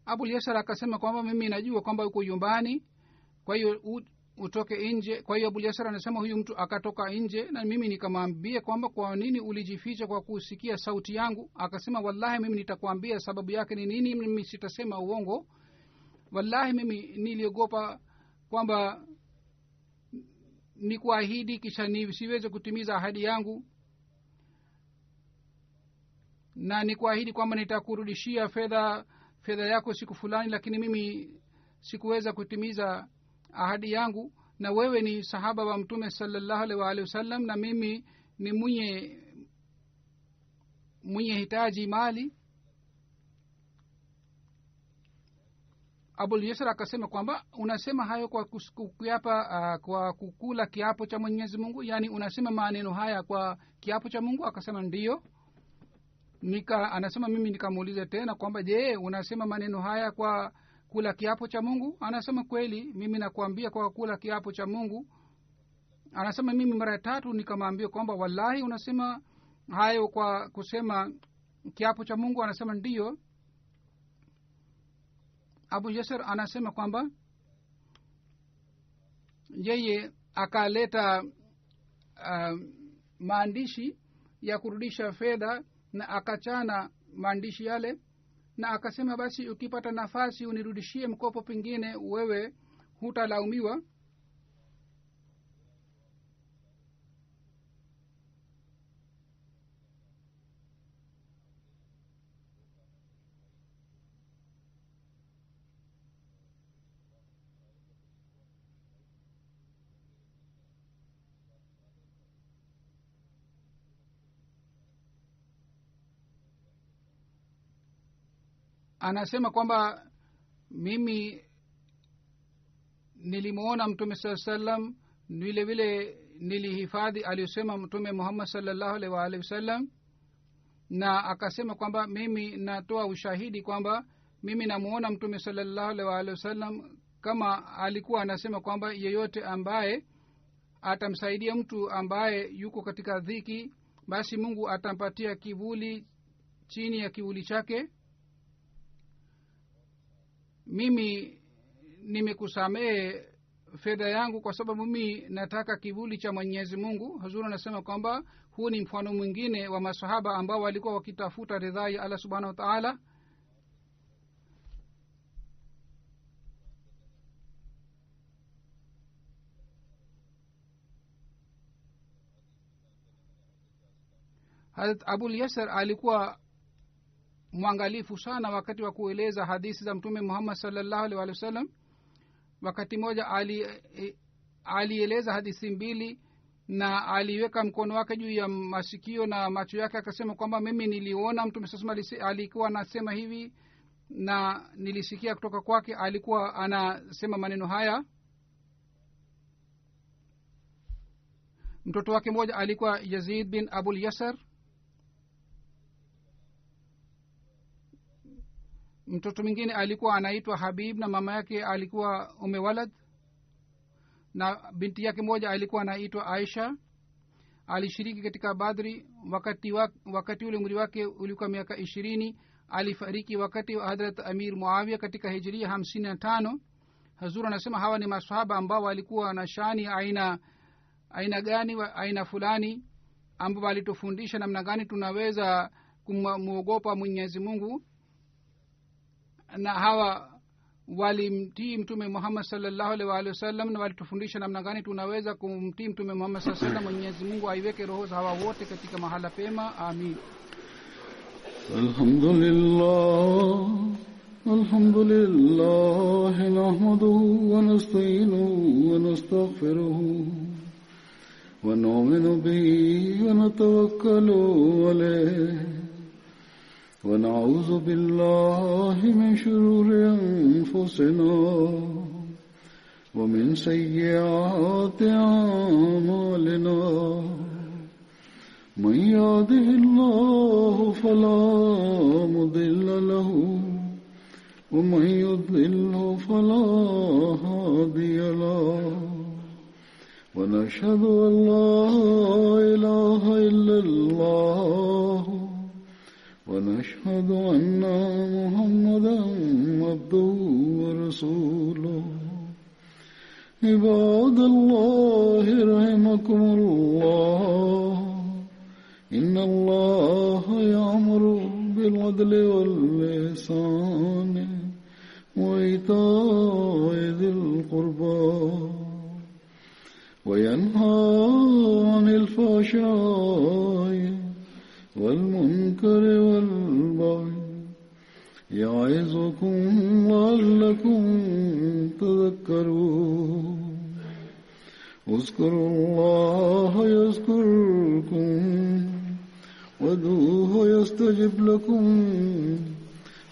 Abul Yasar akasema kwamba mimi najua kwamba uko nyumbani, kwa hiyo utoke nje. Kwa hiyo Abul Yasar anasema huyu mtu akatoka nje, na mimi nikamwambia kwamba kwa nini ulijificha kwa kusikia sauti yangu? Akasema wallahi mimi nitakwambia sababu yake ni nini, mimi sitasema uongo. Wallahi mimi niliogopa kwamba ni kuahidi kisha siweze kutimiza ahadi yangu, na ni kuahidi kwamba nitakurudishia fedha yako siku fulani, lakini mimi sikuweza kutimiza ahadi yangu. Na wewe ni sahaba wa Mtume sallallahu alaihi wasallam na mimi ni mwenye hitaji mali. Abul Yasar akasema kwamba unasema hayo kwa kuapa kwa kukula kiapo cha Mwenyezi Mungu, yani unasema maneno haya kwa kiapo cha Mungu? Akasema ndiyo. Anasema mimi nikamuuliza tena kwamba je unasema maneno haya kwa kula kiapo cha Mungu? Anasema kweli mimi nakwambia kwa kula kiapo cha Mungu. Anasema mimi mara 3 nikamwambia kwamba wallahi unasema hayo kwa kusema kiapo cha Mungu? Anasema ndiyo. Abu Yasar anasema kwamba yeye akaleta maandishi ya kurudisha fedha na akachana maandishi yale, na akasema basi ukipata nafasi unirudishie mkopo, pengine wewe hutalaumiwa. Anasema kwamba mimi nilimuona Mtume sallallahu alaihi wasallam, vile vile nilihifadhi aliyosema Mtume Muhammad sallallahu alaihi wasallam, na akasema kwamba mimi natoa ushahidi kwamba mimi namuona mtume sallallahu alaihi wasallam kama alikuwa anasema kwamba yeyote ambaye atamsaidia mtu ambaye yuko katika dhiki, basi Mungu atampatia kivuli chini ya kivuli chake. mimi nimekusamehe fedha yangu kwa sababu mimi nataka kivuli cha Mwenyezi Mungu. Huzuri anasema kwamba huu ni mfano mwingine wa masahaba ambao walikuwa wakitafuta ridhaa ya Allah subhanahu wa ta'ala. Hazrat Abul Yasar alikuwa mwangalifu sana wakati wa kueleza hadithi za Mtume Muhammad sallallahu alaihi wasallam. Wakati moja alieleza hadithi mbili na aliweka mkono wake juu ya masikio na macho yake, akasema kwamba mimi niliona Mtume sallallahu alikuwa anasema hivi na nilisikia kutoka kwake. Alikuwa anasema maneno haya. Mtoto wake mmoja alikuwa Yazid bin Abul Yasar. Mtoto mwingine alikuwa anaitwa Habib na mama yake alikuwa Walad, na binti yake moja alikuwa anaitwa Aisha. Alishiriki katika Badri. Wakati ule umri wake ulikuwa miaka 20. Alifariki wakati wa Hadrat Amir Muawiya katika Hijria 55. Hazur anasema hawa ni maswahaba ambao walikuwa na shani aina gani, aina fulani, ambao walitufundisha namna gani tunaweza kumuogopa Mwenyezi Mungu. Na hawa walimtii Mtume Muhammad sallallahu alaihi wasallam na walitufundisha namna gani tunaweza kumtii Mtume Muhammad sallallahu alaihi wasallam. Mwenyezi Mungu aiweke roho za hawa wote katika mahala pema. Amin. Alhamdulillah nahmaduhu wa nasta'inuhu wa nastaghfiruhu wa nu'minu bihi wa natawakkalu alayhi ونعوذ بالله من شرور أنفسنا ومن سيئات أعمالنا من يهده الله فلا مضل له ومن يضلل فلا هادي له ونشهد أن لا إله إلا الله ونشهد أن محمدا عبده ورسوله عباد الله رحمكم الله إن الله يأمر بالعدل والإحسان وإيتاء ذي القربى وينهى عن الفحشاء والمنكر والبغي يعظكم لعلكم تذكرون اذكروا الله يذكركم وادعوه يستجب لكم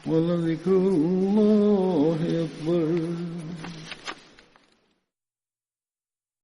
ولذكر الله أكبر.